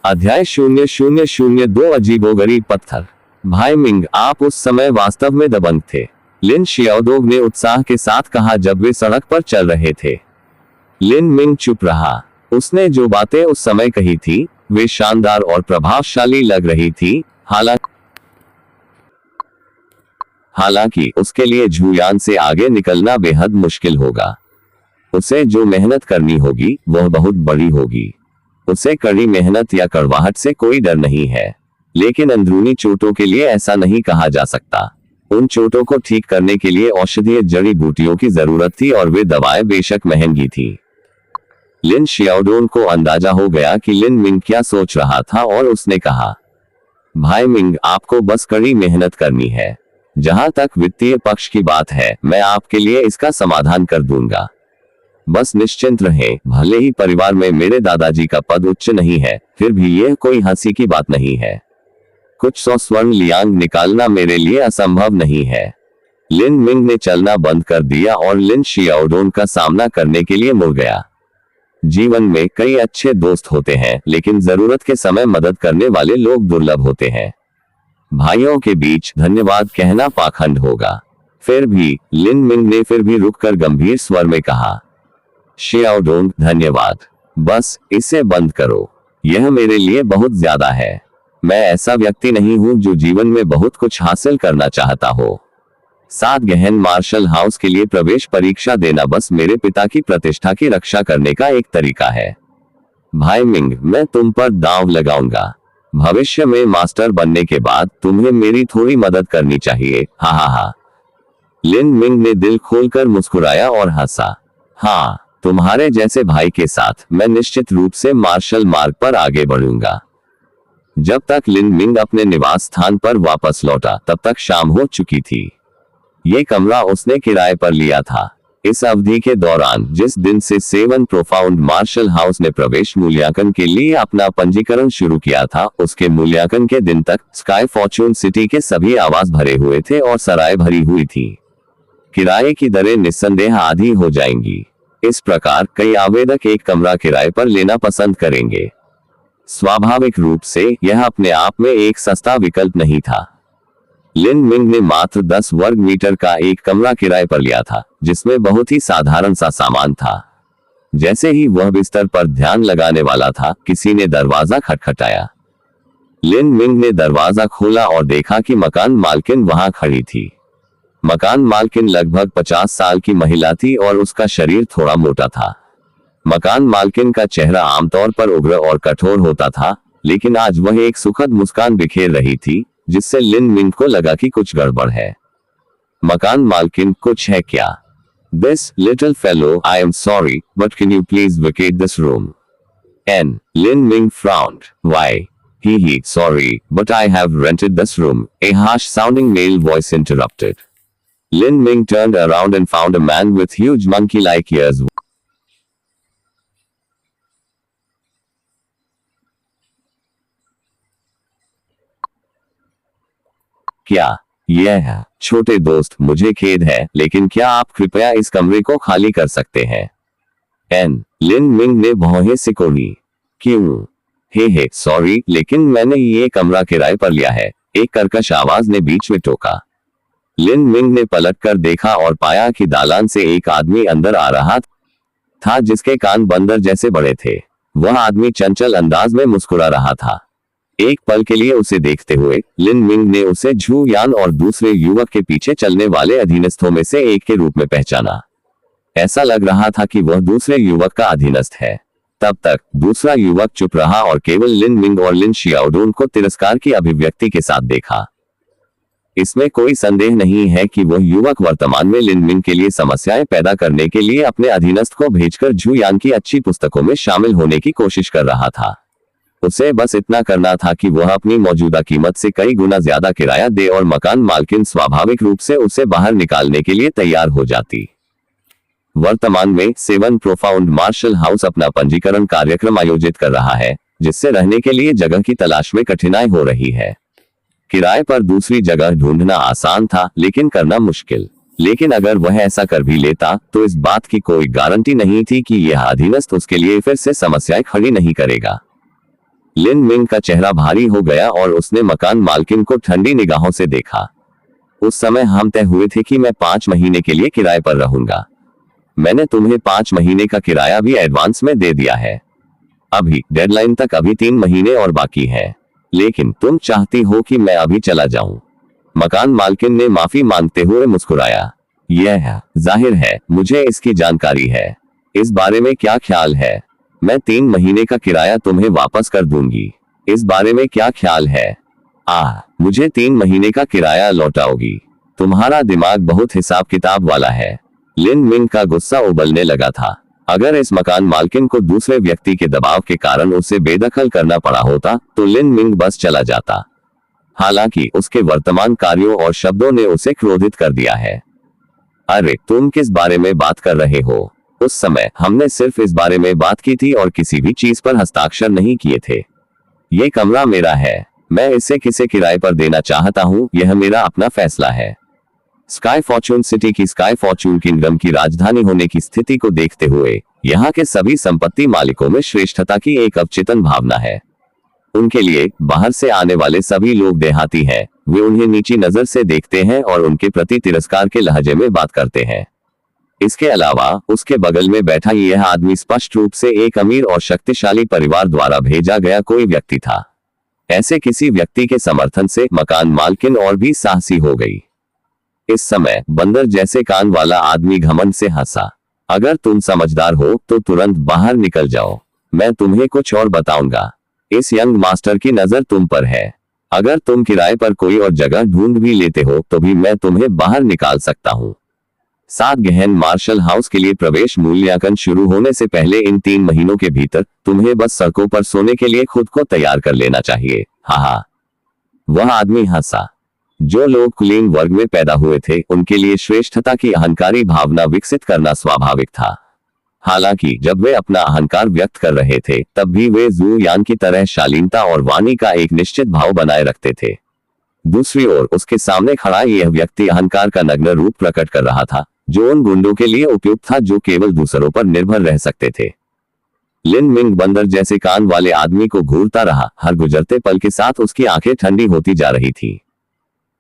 अध्याय 0002 अजीबोगरीब पत्थर। भाई मिंग, आप उस समय वास्तव में दबंग थे, लिन शियाओडोंग ने उत्साह के साथ कहा जब वे सड़क पर चल रहे थे। लिन मिंग चुप रहा। उसने जो बातें उस समय कही थी वे शानदार और प्रभावशाली लग रही थी। हालांकि उसके लिए झुयान से आगे निकलना बेहद मुश्किल होगा। उसे जो मेहनत करनी होगी वह बहुत बड़ी होगी। उसे कड़ी मेहनत या कड़वाहट से कोई डर नहीं है, लेकिन अंदरूनी चोटों के लिए ऐसा नहीं कहा जा सकता। उन चोटों को ठीक करने के लिए औषधीय जड़ी बूटियों की जरूरत थी और वे दवाएं बेशक महंगी थी। लिन शियाओडोंग को अंदाजा हो गया कि लिन मिंग क्या सोच रहा था और उसने कहा, भाई मिंग, आपको बस कड़ी मेहनत करनी है। जहां तक वित्तीय पक्ष की बात है, मैं आपके लिए इसका समाधान कर दूंगा। बस निश्चिंत रहें, भले ही परिवार में मेरे दादाजी का पद उच्च नहीं है, फिर भी यह कोई हंसी की बात नहीं है। कुछ 100 स्वर्ण लियांग निकालना मेरे लिए असंभव नहीं है। लिन मिंग ने चलना बंद कर दिया और लिन शियाओडोंग का सामना करने के लिए मुड़ गया। जीवन में कई अच्छे दोस्त होते हैं, लेकिन जरूरत के समय मदद करने वाले लोग दुर्लभ होते हैं। भाइयों के बीच धन्यवाद कहना पाखंड होगा। फिर भी लिन मिंग ने फिर भी रुककर गंभीर स्वर में कहा, शियाओडोंग, धन्यवाद। बस इसे बंद करो, यह मेरे लिए बहुत ज्यादा है। मैं ऐसा व्यक्ति नहीं हूं जो जीवन में बहुत कुछ हासिल करना चाहता हो। 7 गहन मार्शल हाउस के लिए प्रवेश परीक्षा देना बस मेरे पिता की प्रतिष्ठा की रक्षा करने का एक तरीका है। भाई मिंग, मैं तुम पर दांव लगाऊंगा। भविष्य में मास्टर बनने के बाद तुम्हें मेरी थोड़ी मदद करनी चाहिए। हा हा हा। लिन मिंग ने दिल खोलकर मुस्कुराया और हंसा। हाँ, तुम्हारे जैसे भाई के साथ मैं निश्चित रूप से मार्शल मार्ग पर आगे बढ़ूंगा। जब तक लिन मिंग अपने निवास स्थान पर वापस लौटा तब तक शाम हो चुकी थी। ये कमरा उसने किराए पर लिया था। इस अवधि के दौरान, जिस दिन से 7 प्रोफाउंड मार्शल हाउस ने प्रवेश मूल्यांकन के लिए अपना पंजीकरण शुरू किया था, उसके मूल्यांकन के दिन तक स्काई फॉर्च्यून सिटी के सभी आवास भरे हुए थे और सराय भरी हुई थी। किराए की दरें निस्संदेह आधी हो जाएंगी। इस प्रकार कई आवेदक एक कमरा किराए पर लेना पसंद करेंगे। स्वाभाविक रूप से यह अपने आप में एक सस्ता विकल्प नहीं था। लिन मिंग ने मात्र 10 वर्ग मीटर का एक कमरा किराए पर लिया था, जिसमें बहुत ही साधारण सा सामान था। जैसे ही वह बिस्तर पर ध्यान लगाने वाला था, किसी ने दरवाजा खटखटाया। लिन मिंग ने दरवाजा खोला और देखा कि मकान मालकिन वहां खड़ी थी। मकान मालकिन लगभग 50 साल की महिला थी और उसका शरीर थोड़ा मोटा था। मकान मालकिन का चेहरा आमतौर पर उग्र और कठोर होता था, लेकिन आज वह एक सुखद मुस्कान बिखेर रही थी, जिससे लिन मिंग को लगा कि कुछ गड़बड़ है। मकान मालकिन, कुछ है क्या? This little fellow, I am sorry, but can you please vacate this room? An Lin Ming frowned. Why? He sorry, but I have rented this room, a harsh sounding male voice interrupted. Lin Ming turned around and found a man with huge monkey-like ears. क्या यह है? छोटे दोस्त, मुझे खेद है, लेकिन क्या आप कृपया इस कमरे को खाली कर सकते हैं? एन लिन मिंग ने भौहें सिकोड़ी। क्यों? हे सॉरी, लेकिन मैंने ये कमरा किराए पर लिया है, एक कर्कश आवाज ने बीच में टोका। लिन मिंग ने पलटकर देखा और पाया कि दालान से एक आदमी अंदर आ रहा था, जिसके कान बंदर जैसे बड़े थे। वह आदमी चंचल अंदाज में मुस्कुरा रहा था। एक पल के लिए उसे देखते हुए लिन मिंग ने उसे झू यान और दूसरे युवक के पीछे चलने वाले अधीनस्थों में से एक के रूप में पहचाना। ऐसा लग रहा था कि वह दूसरे युवक का अधीनस्थ है। तब तक दूसरा युवक चुप रहा और केवल लिन मिंग और लिन शियाओडोंग को तिरस्कार की अभिव्यक्ति के साथ देखा। इसमें कोई संदेह नहीं है कि वह युवक वर्तमान में लिन मिंग के लिए समस्याएं पैदा करने के लिए अपने अधीनस्थ को भेजकर झू यान की अच्छी पुस्तकों में शामिल होने की कोशिश कर रहा था। उसे बस इतना करना था कि वह अपनी मौजूदा कीमत से कई गुना ज्यादा किराया दे और मकान मालकिन स्वाभाविक रूप से उसे बाहर निकालने के लिए तैयार हो जाती। वर्तमान में 7 प्रोफाउंड मार्शल हाउस अपना पंजीकरण कार्यक्रम आयोजित कर रहा है, जिससे रहने के लिए जगह की तलाश में कठिनाई हो रही है। किराए पर दूसरी जगह ढूंढना आसान था, लेकिन करना मुश्किल। लेकिन अगर वह ऐसा कर भी लेता तो इस बात की कोई गारंटी नहीं थी कि यह अधीनस्थ उसके लिए फिर से समस्याएं खड़ी नहीं करेगा। लिन मिंग का चेहरा भारी हो गया और उसने मकान मालकिन को ठंडी निगाहों से देखा। उस समय हम तय हुए थे कि मैं 5 महीने के लिए किराए पर रहूंगा। मैंने तुम्हें 5 महीने का किराया भी एडवांस में दे दिया है। अभी डेडलाइन तक अभी 3 महीने और बाकी है, लेकिन तुम चाहती हो कि मैं अभी चला जाऊं। मकान मालकिन ने माफी मांगते हुए मुस्कुराया। यह जाहिर है मुझे इसकी जानकारी है। इस बारे में क्या ख्याल है? मैं 3 महीने का किराया तुम्हें वापस कर दूंगी। इस बारे में क्या ख्याल है? मुझे 3 महीने का किराया लौटाओगी? तुम्हारा दिमाग बहुत हिसाब किताब वाला है। लिन मिंग का गुस्सा उबलने लगा था। अगर इस मकान मालकिन को दूसरे व्यक्ति के दबाव के कारण उसे बेदखल करना पड़ा होता तो लिन मिंग बस चला जाता। हालांकि उसके वर्तमान कार्यों और शब्दों ने उसे क्रोधित कर दिया है। अरे तुम किस बारे में बात कर रहे हो? उस समय हमने सिर्फ इस बारे में बात की थी और किसी भी चीज पर हस्ताक्षर नहीं किए थे। ये कमरा मेरा है, मैं इसे किसे किराए पर देना चाहता हूँ यह मेरा अपना फैसला है। स्काई फॉर्चून सिटी की स्काई फॉर्चून किंगडम की राजधानी होने की स्थिति को देखते हुए यहाँ के सभी संपत्ति मालिकों में श्रेष्ठता की एक अवचेतन भावना है। उनके लिए बाहर से आने वाले सभी लोग देहाती हैं, वे उन्हें नीची नजर से देखते हैं और उनके प्रति तिरस्कार के लहजे में बात करते हैं। इसके अलावा उसके बगल में बैठा यह आदमी स्पष्ट रूप से एक अमीर और शक्तिशाली परिवार द्वारा भेजा गया कोई व्यक्ति था। ऐसे किसी व्यक्ति के समर्थन से मकान मालकिन और भी साहसी हो गई। इस समय बंदर जैसे कान वाला आदमी घमंड से हंसा। अगर तुम समझदार हो तो तुरंत बाहर निकल जाओ, मैं तुम्हें कुछ और बताऊंगा। इस यंग मास्टर की नजर तुम पर है। अगर तुम किराए पर कोई और जगह ढूंढ भी लेते हो तो भी मैं तुम्हें बाहर निकाल सकता हूँ। 7 गहन मार्शल हाउस के लिए प्रवेश मूल्यांकन शुरू होने से पहले इन 3 महीनों के भीतर तुम्हें बस सड़कों पर सोने के लिए खुद को तैयार कर लेना चाहिए। हाँ। वह आदमी हंसा। जो लोग कुलीन वर्ग में पैदा हुए थे उनके लिए श्रेष्ठता की अहंकारी भावना विकसित करना स्वाभाविक था। हालांकि जब वे अपना अहंकार व्यक्त कर रहे थे तब भी वे जू यान की तरह शालीनता और वाणी का एक निश्चित भाव बनाए रखते थे। दूसरी ओर उसके सामने खड़ा यह व्यक्ति अहंकार का नग्न रूप प्रकट कर रहा था, जो उन गुंडों के लिए उपयुक्त था जो केवल दूसरों पर निर्भर रह सकते थे। लिन मिंग बंदर जैसे कान वाले आदमी को घूरता रहा। हर गुजरते पल के साथ उसकी आंखें ठंडी होती जा रही थी।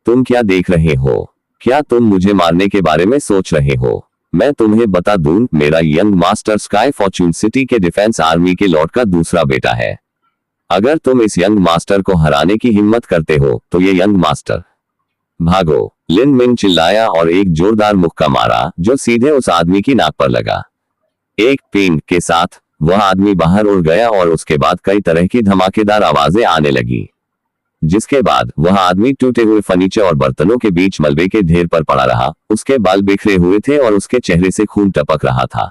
तुम क्या देख रहे हो? क्या तुम मुझे मारने के बारे में सोच रहे हो? मैं तुम्हें बता दूं, मेरा young master sky Fortune city के डिफेंस आर्मी के लॉर्ड का दूसरा बेटा है। अगर तुम इस यंग मास्टर को हराने की हिम्मत करते हो तो ये यंग मास्टर भागो। लिन मिंग चिल्लाया और एक जोरदार मुक्का मारा जो सीधे उस आदमी की नाक पर लगा। एक पिंग के साथ वह आदमी बाहर उड़ गया और उसके बाद कई तरह की धमाकेदार आवाजें आने लगी, जिसके बाद वह आदमी टूटे हुए फर्नीचर और बर्तनों के बीच मलबे के ढेर पर पड़ा रहा। उसके बाल बिखरे हुए थे और उसके चेहरे से खून टपक रहा था।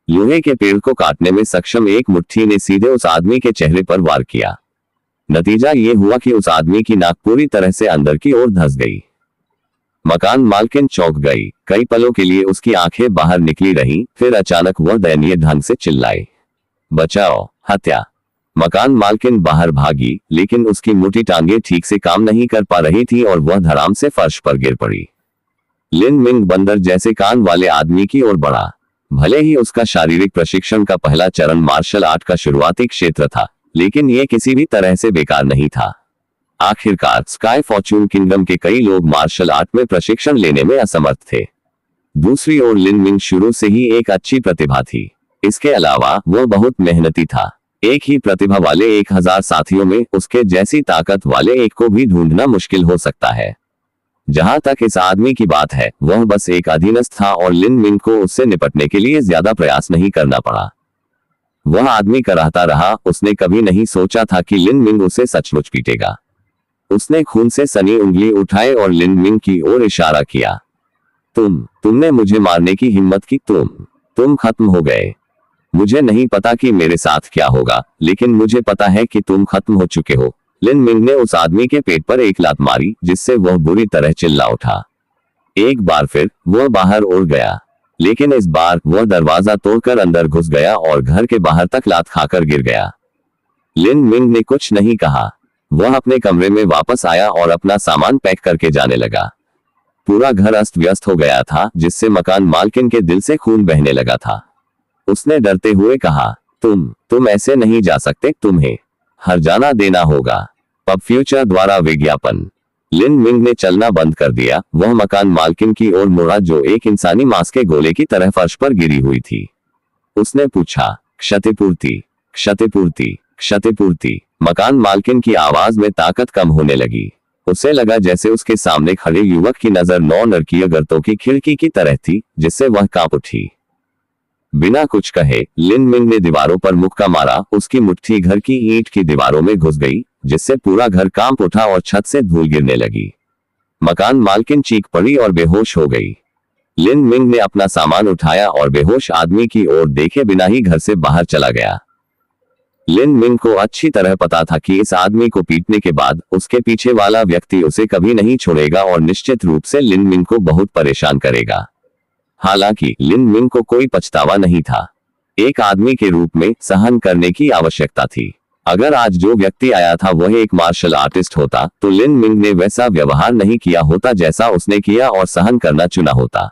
लोहे के पेड़ को काटने में सक्षम एक मुट्ठी ने सीधे उस आदमी के चेहरे पर वार किया। नतीजा ये हुआ कि उस आदमी की नाक पूरी तरह से अंदर की ओर धंस गई। मकान मालकिन चौंक गई। कई पलों के लिए उसकी आंखें बाहर निकली रहीं, फिर अचानक वह दयनीय ढंग से चिल्लाई, बचाओ, हत्या। मकान मालकिन बाहर भागी, लेकिन उसकी मोटी टांगें ठीक से काम नहीं कर पा रही थी और वह धड़ाम से फर्श पर गिर पड़ी। लिन मिंग बंदर जैसे कान वाले आदमी की ओर बढ़ा। भले ही उसका शारीरिक प्रशिक्षण का पहला चरण मार्शल आर्ट का शुरुआती क्षेत्र था, लेकिन यह किसी भी तरह से बेकार नहीं था। आखिरकार स्काई फॉर्चून किंगडम के कई लोग मार्शल आर्ट में प्रशिक्षण लेने में असमर्थ थे। दूसरी ओर लिन मिंग शुरू से ही एक अच्छी प्रतिभा थी। इसके अलावा वह बहुत मेहनती था। एक ही प्रतिभा वाले 1000 साथियों में उसके जैसी ताकत वाले एक को भी ढूंढना मुश्किल हो सकता है। जहां तक इस आदमी की बात है, वह बस एक अधीनस्थ था और लिन मिंग को उससे निपटने के लिए ज्यादा प्रयास नहीं करना पड़ा। वह आदमी कराहता रहा। उसने कभी नहीं सोचा था कि लिन मिंग उसे सचमुच पीटेगा। उसने खून से सनी उंगली उठाए और लिन मिंग की ओर इशारा किया। तुमने मुझे मारने की हिम्मत की। तुम खत्म हो गए। मुझे नहीं पता कि मेरे साथ क्या होगा, लेकिन मुझे पता है कि तुम खत्म हो चुके हो। लिन मिंग ने उस आदमी के पेट पर एक लात मारी, जिससे वह बुरी तरह चिल्ला उठा। एक बार फिर वह बाहर उड़ गया, लेकिन इस बार वह दरवाजा तोड़कर अंदर घुस गया और घर के बाहर तक लात खाकर गिर गया। लिन मिंग ने कुछ नहीं कहा। वह अपने कमरे में वापस आया और अपना सामान पैक करके जाने लगा। पूरा घर अस्त व्यस्त हो गया था, जिससे मकान मालकिन के दिल से खून बहने लगा था। उसने डरते हुए कहा, तुम ऐसे नहीं जा सकते। तुम्हें हर्जाना देना होगा। पब फ्यूचर द्वारा विज्ञापन। लिन मिंग ने चलना बंद कर दिया। वह मकान मालकिन की ओर मुड़ा जो एक इंसानी मांस के गोले की तरह फर्श पर गिरी हुई थी। उसने पूछा, क्षतिपूर्ति, क्षतिपूर्ति, क्षतिपूर्ति। मकान मालकिन की आवाज में ताकत कम होने लगी। उसे लगा जैसे उसके सामने खड़े युवक की नजर 9 नरकीय गर्तों की खिड़की की तरह थी, जिससे वह कांप उठी। बिना कुछ कहे लिन मिंग ने दीवारों पर मुक्का मारा। उसकी मुट्ठी घर की ईंट की दीवारों में घुस गई, जिससे पूरा घर कांप उठा और छत से धूल गिरने लगी। मकान मालकिन चीख पड़ी और बेहोश हो गई। लिन मिंग ने अपना सामान उठाया और बेहोश आदमी की ओर देखे बिना ही घर से बाहर चला गया। लिन मिंग को अच्छी तरह पता था कि इस आदमी को पीटने के बाद उसके पीछे वाला व्यक्ति उसे कभी नहीं छोड़ेगा और निश्चित रूप से लिन मिंग को बहुत परेशान करेगा। हालांकि लिन मिंग को कोई पछतावा नहीं था। एक आदमी के रूप में सहन करने की आवश्यकता थी। अगर आज जो व्यक्ति आया था वह एक मार्शल आर्टिस्ट होता तो लिन मिंग ने वैसा व्यवहार नहीं किया होता जैसा उसने किया और सहन करना चुना होता।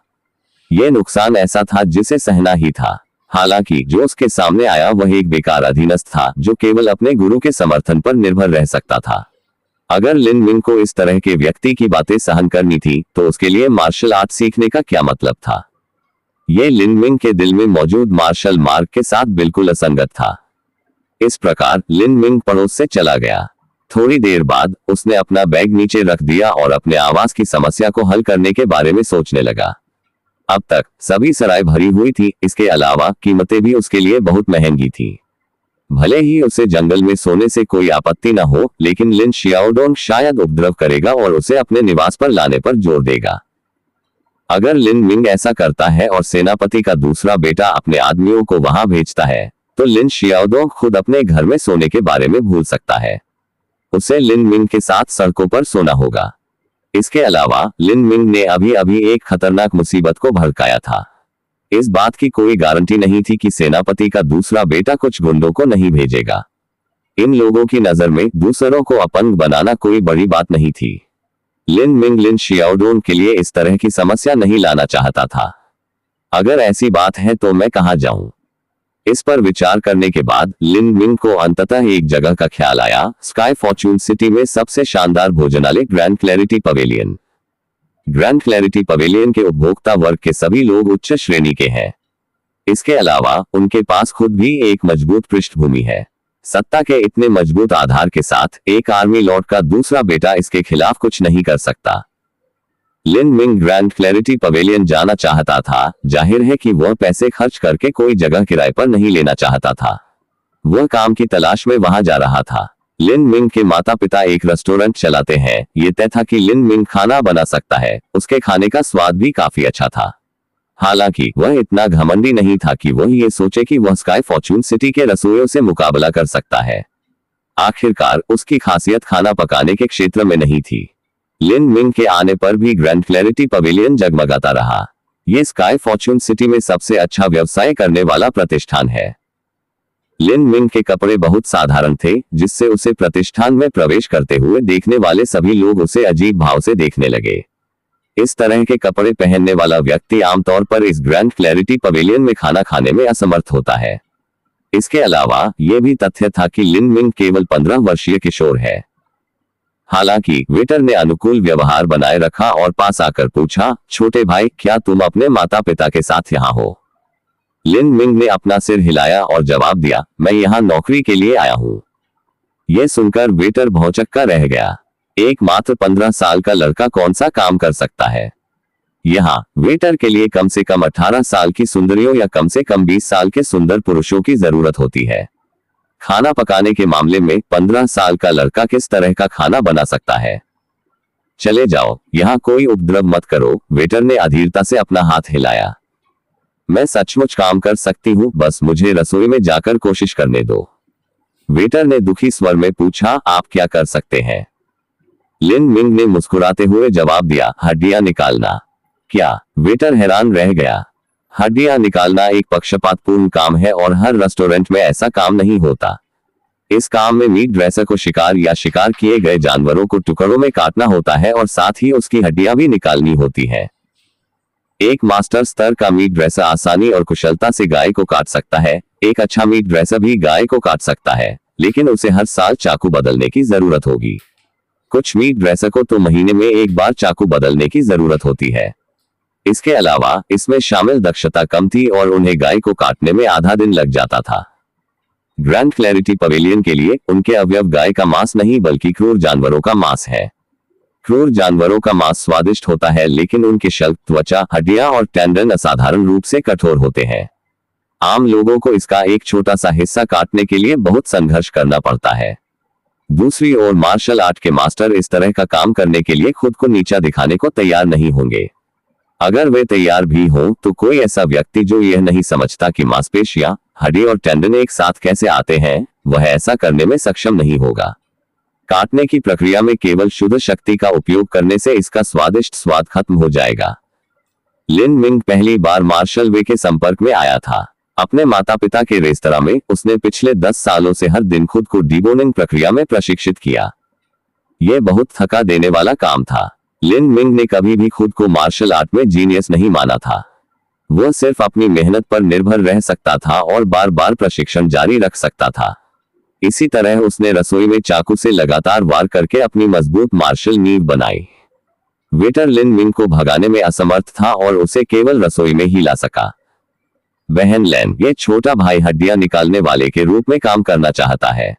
यह नुकसान ऐसा था जिसे सहना ही था। हालांकि जो उसके सामने आया वह एक बेकार अधीनस्थ था जो केवल अपने गुरु के समर्थन पर निर्भर रह सकता था। अगर लिन मिंग को इस तरह के व्यक्ति की बातें सहन करनी थी तो उसके लिए मार्शल आर्ट सीखने का क्या मतलब था। यह लिन मिंग के दिल में मौजूद मार्शल मार्ग के साथ बिल्कुल असंगत था। इस प्रकार लिन मिंग पड़ोस से चला गया। थोड़ी देर बाद उसने अपना बैग नीचे रख दिया और अपने आवास की समस्या को हल करने के बारे में सोचने लगा। अब तक सभी सराय भरी हुई थी। इसके अलावा कीमतें भी उसके लिए बहुत महंगी थी। भले ही उसे जंगल में सोने से कोई आपत्ति न हो, लेकिन लिन शियाओडोंग शायद उपद्रव करेगा और उसे अपने निवास पर लाने पर जोर देगा। अगर लिन मिंग ऐसा करता है और सेनापति का दूसरा बेटा अपने आदमियों को वहां भेजता है तो लिन शियाओडोंग खुद अपने घर में सोने के बारे में भूल सकता है। उसे लिन मिंग के साथ सड़कों पर सोना होगा। इसके अलावा लिन मिंग ने अभी अभी एक खतरनाक मुसीबत को भड़काया था। इस बात की कोई गारंटी नहीं थी कि सेनापति का दूसरा बेटा कुछ गुंडों को नहीं भेजेगा। इन लोगों की नजर में दूसरों को अपंग बनाना कोई बड़ी बात नहीं थी। लिन मिंग लिन शियाओडोंग के लिए इस तरह की समस्या नहीं लाना चाहता था। अगर ऐसी बात है तो मैं कहां जाऊं? इस पर विचार करने के बाद लिन मिंग को अंततः एक जगह का ख्याल आया, स्काई फॉर्च्यून सिटी में सबसे शानदार भोजनालय grand clarity pavilion. Grand clarity pavilion के उपभोक्ता वर्ग के सभी लोग उच्च श्रेणी के हैं। इसके अलावा उनके पास खुद भी एक मजबूत पृष्ठभूमि है। सत्ता के इतने मजबूत आधार के साथ एक आर्मी लॉर्ड का दूसरा बेटा इसके खिलाफ कुछ नहीं कर सकता। लिन मिंग ग्रैंड क्लैरिटी पवेलियन जाना चाहता था। जाहिर है कि वह पैसे खर्च करके कोई जगह किराए पर नहीं लेना चाहता था। वह काम की तलाश में वहां जा रहा था। लिन मिंग के माता पिता एक रेस्टोरेंट चलाते हैं। ये तय था कि लिन मिंग खाना बना सकता है। उसके खाने का स्वाद भी काफी अच्छा था। हालांकि वह इतना घमंडी नहीं था कि वह ये सोचे कि वह स्काई फॉर्च्यून सिटी के रसोइयों से मुकाबला कर सकता है। आखिरकार उसकी खासियत खाना पकाने के क्षेत्र में नहीं थी। लिन मिंग के आने पर भी ग्रैंड क्लैरिटी पवेलियन जगमगाता रहा। यह स्काई फॉर्च्यून सिटी में सबसे अच्छा व्यवसाय करने वाला प्रतिष्ठान है। लिन मिंग के कपड़े बहुत साधारण थे, जिससे उसे प्रतिष्ठान में प्रवेश करते हुए देखने वाले सभी लोग उसे अजीब भाव से देखने लगे। इस तरह के कपड़े पहनने वाला व्यक्ति आमतौर पर इस ग्रैंड क्लैरिटी पवेलियन में खाना खाने में असमर्थ होता है। इसके अलावा यह भी तथ्य था कि लिन मिंग केवल 15 वर्षीय किशोर है। हालांकि वेटर ने अनुकूल व्यवहार बनाए रखा और पास आकर पूछा, छोटे भाई, क्या तुम अपने माता पिता के साथ यहाँ हो? लिन मिंग ने अपना सिर हिलाया और जवाब दिया, मैं यहाँ नौकरी के लिए आया हूँ। यह सुनकर वेटर भौचक्का रह गया। एक मात्र 15 साल का लड़का कौन सा काम कर सकता है? यहाँ वेटर के लिए कम से कम 18 साल की सुंदरियों या कम से कम 20 साल के सुंदर पुरुषों की जरूरत होती है। खाना पकाने के मामले में 15 साल का लड़का किस तरह का खाना बना सकता है? चले जाओ, यहाँ कोई उपद्रव मत करो। वेटर ने अधीरता से अपना हाथ हिलाया। मैं सचमुच काम कर सकती हूँ, बस मुझे रसोई में जाकर कोशिश करने दो। वेटर ने दुखी स्वर में पूछा, आप क्या कर सकते हैं? लिन मिंग ने मुस्कुराते हुए जवाब दिया, हड्डियां निकालना। क्या? वेटर हैरान रह गया। हड्डियां निकालना एक पक्षपातपूर्ण काम है और हर रेस्टोरेंट में ऐसा काम नहीं होता। इस काम में मीट ड्रेसर को शिकार या शिकार किए गए जानवरों को टुकड़ों में काटना होता है और साथ ही उसकी हड्डियां भी निकालनी होती है। एक मास्टर स्तर का मीट ड्रेसर आसानी और कुशलता से गाय को काट सकता है। एक अच्छा मीट ड्रेसर भी गाय को काट सकता है, लेकिन उसे हर साल चाकू बदलने की जरूरत होगी। कुछ मीट ड्रेसर को तो महीने में एक बार चाकू बदलने की जरूरत होती है। इसके अलावा इसमें शामिल दक्षता कम थी और उन्हें गाय को काटने में आधा दिन लग जाता था। ग्रैंड क्लैरिटी पवेलियन के लिए उनके अवयव गाय का मांस नहीं बल्कि क्रूर जानवरों का मांस है। क्रूर जानवरों का मांस स्वादिष्ट होता है, लेकिन उनके शल्क, त्वचा, हड्डियां और टेंडन असाधारण रूप से कठोर होते हैं। आम लोगों को इसका एक छोटा सा हिस्सा काटने के लिए बहुत संघर्ष करना पड़ता है। दूसरी ओर मार्शल आर्ट के मास्टर इस तरह का काम करने के लिए खुद को नीचा दिखाने को तैयार नहीं होंगे। अगर वे तैयार भी हों तो कोई ऐसा व्यक्ति जो यह नहीं समझता कि मांसपेशियां, हड्डी और टेंडन एक साथ कैसे आते हैं, वह ऐसा करने में सक्षम नहीं होगा। काटने की प्रक्रिया में केवल शुद्ध शक्ति का उपयोग करने से इसका स्वादिष्ट स्वाद खत्म हो जाएगा। लिन मिंग पहली बार मार्शल वे के संपर्क में आया था। अपने माता पिता के रेस्तरां में उसने पिछले 10 सालों से हर दिन खुद को डीबोनिंग प्रक्रिया में प्रशिक्षित किया। यह बहुत थका देने वाला काम था। लिन मिंग ने कभी भी खुद को मार्शल आर्ट में जीनियस नहीं माना था। वह सिर्फ अपनी मेहनत पर निर्भर रह सकता था और बार बार प्रशिक्षण जारी रख सकता था। इसी तरह उसने रसोई में चाकू से लगातार वार करके अपनी मजबूत मार्शल नींव बनाई। वेटर लिन मिंग को भगाने में असमर्थ था और उसे केवल रसोई में ही ला सका। बहन लैन, ये छोटा भाई हड्डियां निकालने वाले के रूप में काम करना चाहता है।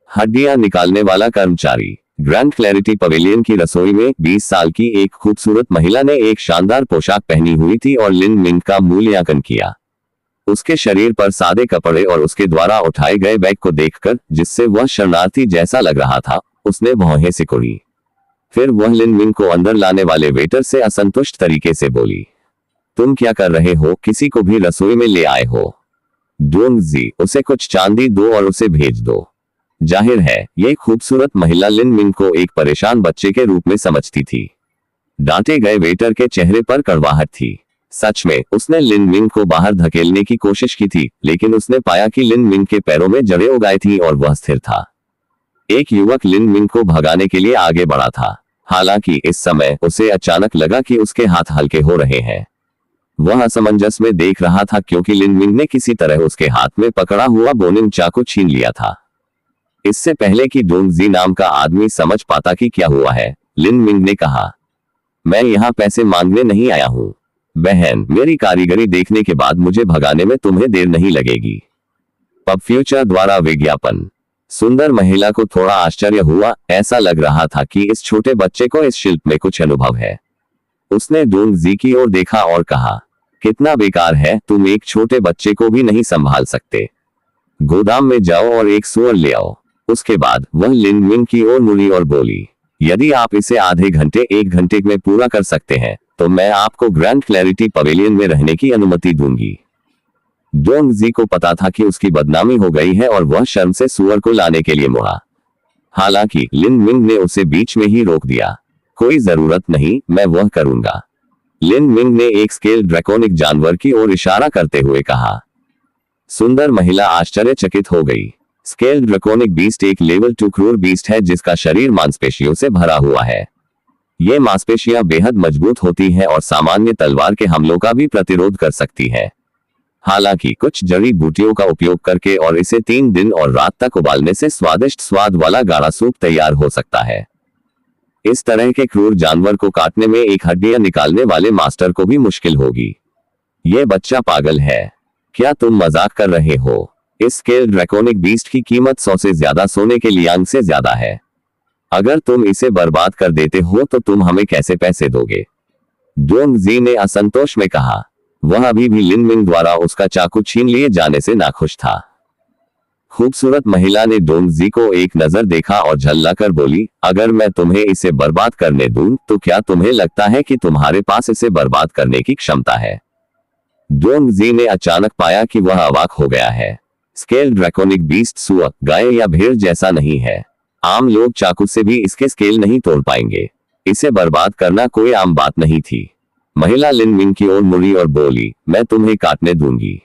हड्डियां निकालने वाला कर्मचारी। ग्रैंड क्लैरिटी पवेलियन की रसोई में 20 साल की एक खूबसूरत महिला ने एक शानदार पोशाक पहनी हुई थी और लिन मिंग का मूल्यांकन किया। उसके शरीर पर सादे कपड़े और उसके द्वारा उठाए गए बैग को देखकर, जिससे वह शरणार्थी जैसा लग रहा था, उसने भौहें सिकोड़ी। फिर वह लिन मिंग को अंदर लाने वाले वेटर से असंतुष्ट तरीके से बोली, तुम क्या कर रहे हो? किसी को भी रसोई में ले आए हो? डोंग जी, उसे कुछ चांदी दो और उसे भेज दो। जाहिर है यह खूबसूरत महिला लिन मिंग को एक परेशान बच्चे के रूप में समझती थी। डांटे गए वेटर के चेहरे पर कड़वाहट थी। सच में उसने लिन मिंग को बाहर धकेलने की कोशिश की थी, लेकिन उसने पाया कि लिन मिंग के पैरों में जड़ें उगाई थी और वह स्थिर था। एक युवक लिन मिंग को भगाने के लिए आगे बढ़ा था। हालांकि इस समय उसे अचानक लगा कि उसके हाथ हल्के हो रहे हैं। वह असमंजस में देख रहा था क्योंकि लिन मिंग ने किसी तरह उसके हाथ में पकड़ा हुआ बोनिंग चाकू छीन लिया था। इससे पहले कि डोंग जी नाम का आदमी समझ पाता कि क्या हुआ है, लिन मिंग ने कहा, मैं यहाँ पैसे मांगने नहीं आया हूँ। बहन, मेरी कारीगरी देखने के बाद मुझे भगाने में तुम्हें देर नहीं लगेगी। पब फ्यूचर द्वारा विज्ञापन। सुंदर महिला को थोड़ा आश्चर्य हुआ। ऐसा लग रहा था कि इस छोटे बच्चे को इस शिल्प में कुछ अनुभव है। उसने डोंग जी की ओर देखा और कहा, कितना बेकार है, तुम एक छोटे बच्चे को भी नहीं संभाल सकते। गोदाम में जाओ और एक सुअर ले आओ। उसके बाद वह लिन मिंग की ओर मुड़ी और बोली, यदि आप इसे आधे घंटे 1 घंटे में पूरा कर सकते हैं तो मैं आपको ग्रैंड क्लैरिटी पवेलियन में रहने की अनुमति दूंगी। डोंग जी को पता था कि उसकी बदनामी हो गई है और वह शर्म से सुअर को लाने के लिए मुड़ा। हालांकि लिन मिंग ने उसे बीच में ही रोक दिया। कोई जरूरत नहीं, मैं वह करूंगा। लिन मिंग ने एक स्केल ड्रैकोनिक जानवर की ओर इशारा करते हुए कहा। सुंदर महिला आश्चर्यचकित हो गई। स्केल ड्रैकोनिक बीस्ट एक लेवल 2 क्रूर बीस्ट है जिसका शरीर मांसपेशियों से भरा हुआ है। ये मांसपेशियां बेहद मजबूत होती हैं और सामान्य तलवार के हमलों का भी प्रतिरोध कर सकती है। हालांकि कुछ जड़ी बूटियों का उपयोग करके और इसे 3 दिन और रात तक उबालने से स्वादिष्ट स्वाद वाला गाढ़ा सूप तैयार हो सकता है। इस तरह के क्रूर जानवर को काटने में एक हड्डियां निकालने वाले मास्टर को भी मुश्किल होगी। यह बच्चा पागल है। क्या तुम मजाक कर रहे हो? इस स्केल ड्रैकोनिक बीस्ट की कीमत 100 से ज्यादा सोने के लियांग से ज्यादा है। अगर तुम इसे बर्बाद कर देते हो तो तुम हमें कैसे पैसे दोगे? डोंग जी ने असंतोष में कहा। वह अभी भी लिन मिंग द्वारा उसका चाकू छीन लिए जाने से नाखुश था। खूबसूरत महिला ने डोंग जी को एक नजर देखा और झल्लाकर बोली, अगर मैं तुम्हें इसे बर्बाद करने दूं तो क्या तुम्हें लगता है कि तुम्हारे पास इसे बर्बाद करने की क्षमता है? डोंग जी ने अचानक पाया कि वह अवाक हो गया है। स्केल ड्रैकोनिक बीस्ट सुअर, गाय या भेड़ जैसा नहीं है। आम लोग चाकू से भी इसके स्केल नहीं तोड़ पाएंगे। इसे बर्बाद करना कोई आम बात नहीं थी। महिला लिन मिंग की ओर मुड़ी और बोली, मैं तुम्हें काटने दूंगी।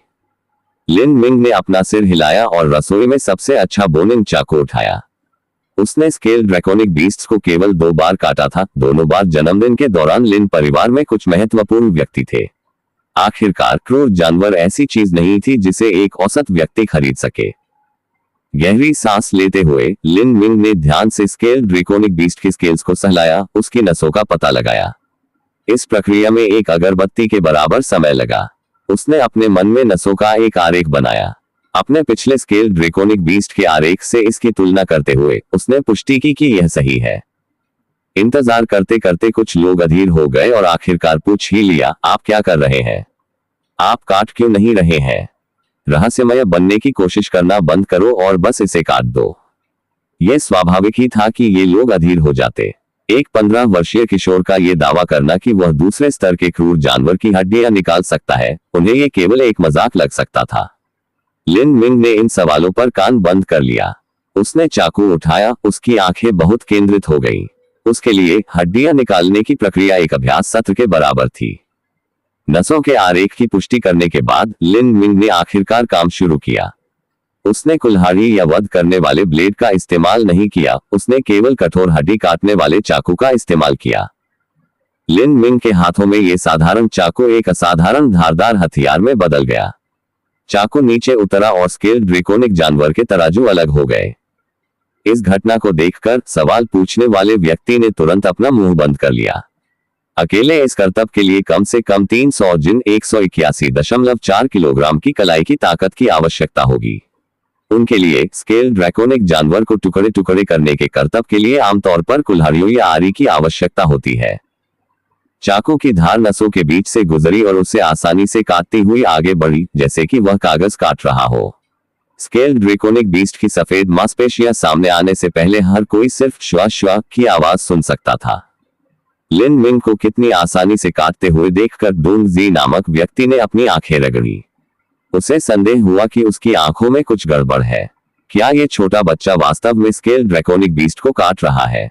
लिन मिंग ने अपना सिर हिलाया और रसोई में सबसे अच्छा बोनिंग चाकू उठाया। उसने स्केल ड्रैकोनिक बीस्ट्स को केवल 2 बार काटा था। दोनों बार जन्मदिन के दौरान लिन परिवार में कुछ महत्वपूर्ण व्यक्ति थे। आखिरकार क्रूर जानवर ऐसी चीज नहीं थी जिसे एक औसत व्यक्ति खरीद सके। गहरी सांस लेते हुए लिन मिंग ने ध्यान से स्केल ड्रैकोनिक बीस्ट की स्केल्स को सहलाया, उसकी नसों का पता लगाया। इस प्रक्रिया में एक अगरबत्ती के बराबर समय लगा। उसने अपने मन में नसों का एक आरेख बनाया। अपने पिछले स्केल ड्रैकोनिक बीस्ट के आरेख से इसकी तुलना करते हुए उसने पुष्टि की कि यह सही है। इंतजार करते करते कुछ लोग अधीर हो गए और आखिरकार पूछ ही लिया, आप क्या कर रहे हैं? आप काट क्यों नहीं रहे हैं? रहस्यमय बनने की कोशिश करना बंद करो और बस इसे काट दो। यह स्वाभाविक ही था कि ये लोग अधीर हो जाते। एक 15 वर्षीय किशोर का यह दावा करना कि वह दूसरे स्तर के क्रूर जानवर की हड्डियां निकाल सकता है, उन्हें यह केवल एक मजाक लग सकता था। लिन मिंग ने इन सवालों पर कान बंद कर लिया। उसने चाकू उठाया, उसकी आंखें बहुत केंद्रित हो गईं। उसके लिए हड्डियां निकालने की प्रक्रिया एक अभ्यास सत्र के बराबर थी। नसों के आरेख की पुष्टि करने के बाद लिन मिंग ने आखिरकार काम शुरू किया। उसने कुल्हाड़ी या वध करने वाले ब्लेड का इस्तेमाल नहीं किया, उसने केवल कठोर हड्डी काटने वाले चाकू का इस्तेमाल किया। लिन मिंग के हाथों में यह साधारण चाकू एक असाधारण धारदार हथियार में बदल गया। चाकू नीचे उतरा और स्केल ड्रैकोनिक जानवर के तराजू अलग हो गए। इस घटना को देखकर सवाल पूछने वाले व्यक्ति ने तुरंत अपना मुंह बंद कर लिया। अकेले इस करतब के लिए कम से कम 300 जिन 181.4 किलोग्राम की कलाई की ताकत की आवश्यकता होगी। उनके लिए स्केल ड्रैकोनिक जानवर को टुकड़े टुकड़े करने के करतब के लिए आमतौर पर कुल्हाड़ियों या आरी की आवश्यकता होती है। चाकू की धार नसों के बीच से गुजरी और उसे आसानी से काटती हुई आगे बढ़ी, जैसे कि वह कागज काट रहा हो। स्केल ड्रैकोनिक बीस्ट की सफेद मांसपेशियां सामने आने से पहले हर कोई सिर्फ श्वा श्वा की आवाज सुन सकता था। लिन मिंग को कितनी आसानी से काटते हुए देखकर डोंग जी नामक व्यक्ति ने अपनी आंखें रगड़ी। उसे संदेह हुआ कि उसकी आंखों में कुछ गड़बड़ है। क्या यह छोटा बच्चा वास्तव में स्केल ड्रैकोनिक बीस्ट को काट रहा है?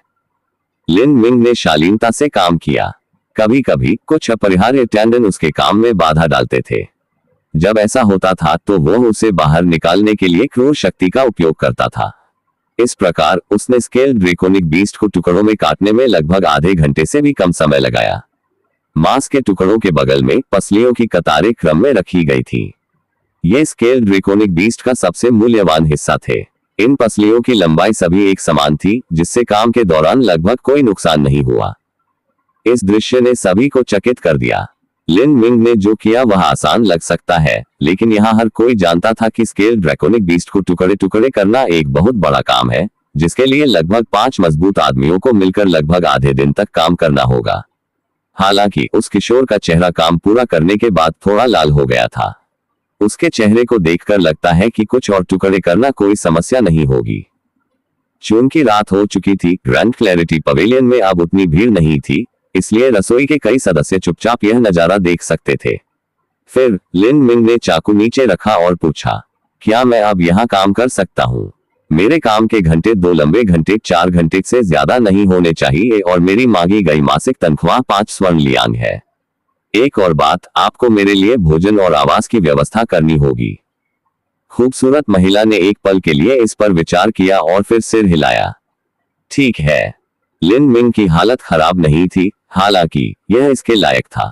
लिन मिंग ने शालीनता से काम किया। कभी कभी कुछ अपरिहार्य टेंडन उसके काम में बाधा डालते थे। जब ऐसा होता था तो वह उसे बाहर निकालने के लिए क्रूर शक्ति का उपयोग करता था। इस प्रकार उसने स्केल ड्रैकोनिक बीस्ट को टुकड़ों में काटने में लगभग आधे घंटे से भी कम समय लगाया। मांस के टुकड़ों के बगल में पसलियों की कतारें क्रम में रखी गई थी। ये स्केल ड्रैकोनिक बीस्ट का सबसे मूल्यवान हिस्सा थे। इन पसलियों की लंबाई सभी एक समान थी, जिससे काम के दौरान लगभग कोई नुकसान नहीं हुआ। इस दृश्य ने सभी को चकित कर दिया। लिन मिंग ने जो किया वह आसान लग सकता है, लेकिन यहाँ हर कोई जानता था कि स्केल ड्रैकोनिक बीस्ट को टुकड़े टुकड़े करना एक बहुत बड़ा काम है, जिसके लिए लगभग 5 मजबूत आदमियों को मिलकर लगभग आधे दिन तक काम करना होगा। हालांकि उस किशोर का चेहरा काम पूरा करने के बाद थोड़ा लाल हो गया था। उसके चेहरे को देखकर लगता है कि कुछ और टुकड़े करना कोई समस्या नहीं होगी। जून की रात हो चुकी थी। ग्रैंड क्लैरिटी पवेलियन में अब उतनी भीड़ नहीं थी, इसलिए रसोई के कई सदस्य चुपचाप यह नजारा देख सकते थे। फिर लिन मिंग ने चाकू नीचे रखा और पूछा, क्या मैं अब यहाँ काम कर सकता हूँ? मेरे काम के घंटे 2 लंबे घंटे 4 घंटे से ज्यादा नहीं होने चाहिए और मेरी मांगी गई मासिक तनख्वाह 5 स्वर्ण लियांग है। एक और बात, आपको मेरे लिए भोजन और आवास की व्यवस्था करनी होगी। खूबसूरत महिला ने एक पल के लिए इस पर विचार किया और फिर सिर हिलाया। ठीक है। लिन मिंग की हालत खराब नहीं थी, हालांकि यह इसके लायक था।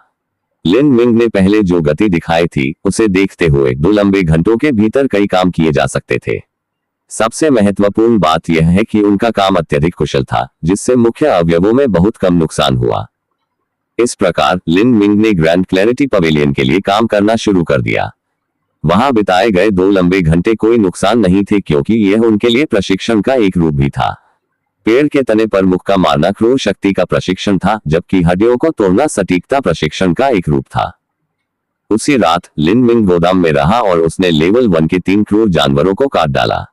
लिन मिंग ने पहले जो गति दिखाई थी, उसे देखते हुए 2 लंबे घंटों के भीतर कई काम किए जा सकते थे। सबसे महत्वपूर्ण बात यह है कि उनका काम अत्यधिक कुशल था, जिससे मुख्य अवयवों में बहुत कम नुकसान हुआ। इस प्रकार लिन मिंग ने ग्रैंड क्लैरिटी पवेलियन के लिए काम करना शुरू कर दिया। वहां बिताए गए 2 लंबे घंटे कोई नुकसान नहीं थे, क्योंकि यह उनके लिए प्रशिक्षण का एक रूप भी था। पेड़ के तने पर मुक्का मारना क्रूर शक्ति का प्रशिक्षण था, जबकि हड्डियों को तोड़ना सटीकता प्रशिक्षण का एक रूप था। उसी रात लिन मिंग गोदाम में रहा और उसने लेवल 1 के 3 क्रूर जानवरों को काट डाला।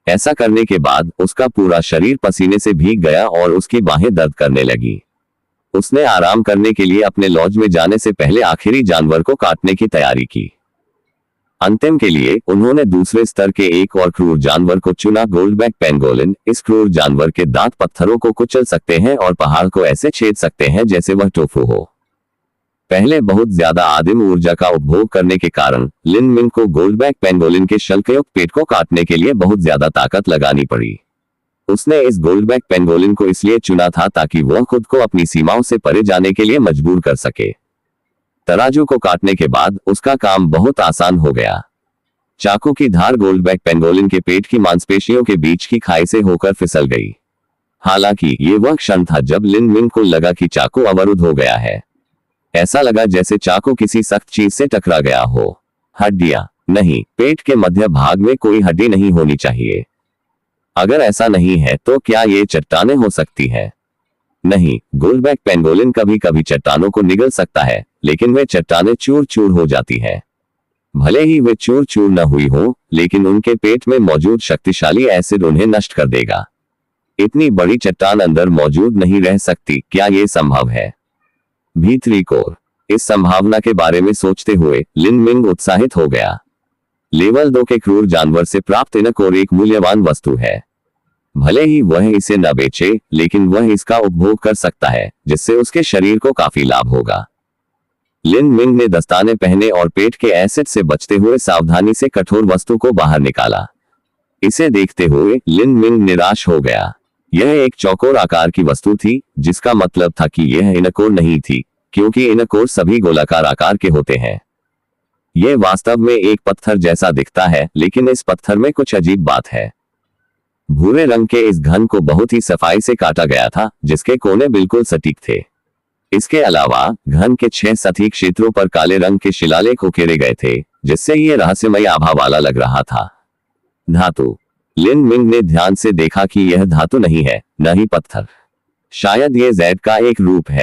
ऐसा करने के बाद उसका पूरा शरीर पसीने से भीग गया और उसकी बाहें दर्द करने लगी। उसने आराम करने के लिए अपने लॉज में जाने से पहले आखिरी जानवर को काटने की तैयारी की। अंतिम के लिए उन्होंने दूसरे स्तर के एक और क्रूर जानवर को चुना, गोल्डबैक पेंगोलिन। इस क्रूर जानवर के दांत पत्थरों को कुचल सकते हैं और पहाड़ को ऐसे छेद सकते हैं जैसे वह टोफू हो। पहले बहुत ज्यादा आदिम ऊर्जा का उपभोग करने के कारण लिन मिंग को गोल्डबैक पेंगोलिन के शल्कयुक्त पेट को काटने के लिए बहुत ज्यादा ताकत लगानी पड़ी। उसने इस गोल्डबैक पेंगोलिन को इसलिए चुना था ताकि वह खुद को अपनी सीमाओं से परे जाने के लिए मजबूर कर सके। तराजू को काटने के बाद उसका काम बहुत आसान हो गया। चाकू की धार गोल्डबैक पेंगोलिन के पेट की मांसपेशियों के बीच की खाई से होकर फिसल गई। हालांकि ये वह क्षण था जब लिन मिंग को लगा कि चाकू अवरुद्ध हो गया है। ऐसा लगा जैसे चाकू किसी सख्त चीज से टकरा गया हो। हड्डियां नहीं, पेट के मध्य भाग में कोई हड्डी नहीं होनी चाहिए। अगर ऐसा नहीं है तो क्या ये चट्टानें हो सकती है? नहीं, गोल्डबैक पेंगोलिन कभी कभी चट्टानों को निगल सकता है, लेकिन वे चट्टानें चूर चूर हो जाती है। भले ही वे चूर चूर न हुई हो, लेकिन उनके पेट में मौजूद शक्तिशाली एसिड उन्हें नष्ट कर देगा। इतनी बड़ी चट्टान अंदर मौजूद नहीं रह सकती, क्या ये संभव है? भीतरी कोर। इस संभावना के बारे में सोचते हुए लिन मिंग उत्साहित हो गया। लेवल 2 के क्रूर जानवर से प्राप्त इनर कोर एक मूल्यवान वस्तु है। भले ही वह इसे न बेचे, लेकिन वह इसका उपभोग कर सकता है, जिससे उसके शरीर को काफी लाभ होगा। लिन मिंग ने दस्ताने पहने और पेट के एसिड से बचते हुए सावधानी से कठोर वस्तु को बाहर निकाला। इसे देखते हुए लिन मिंग निराश हो गया। यह एक चौकोर आकार की वस्तु थी, जिसका मतलब था कि यह इनर कोर नहीं थी, क्योंकि इनर कोर सभी गोलाकार आकार के होते हैं। यह वास्तव में एक पत्थर जैसा दिखता है, लेकिन इस पत्थर में कुछ अजीब बात है। भूरे रंग के इस घन को बहुत ही सफाई से काटा गया था, जिसके कोने बिल्कुल सटीक थे। इसके अलावा घन के 6 सतही क्षेत्रों पर काले रंग के शिलालेख उकेरे गए थे, जिससे यह रहस्यमय आभा वाला लग रहा था। धातु। लिन मिंग ने ध्यान से देखा कि यह धातु नहीं है, न ही पत्थर। शायद यह जैड का एक रूप है।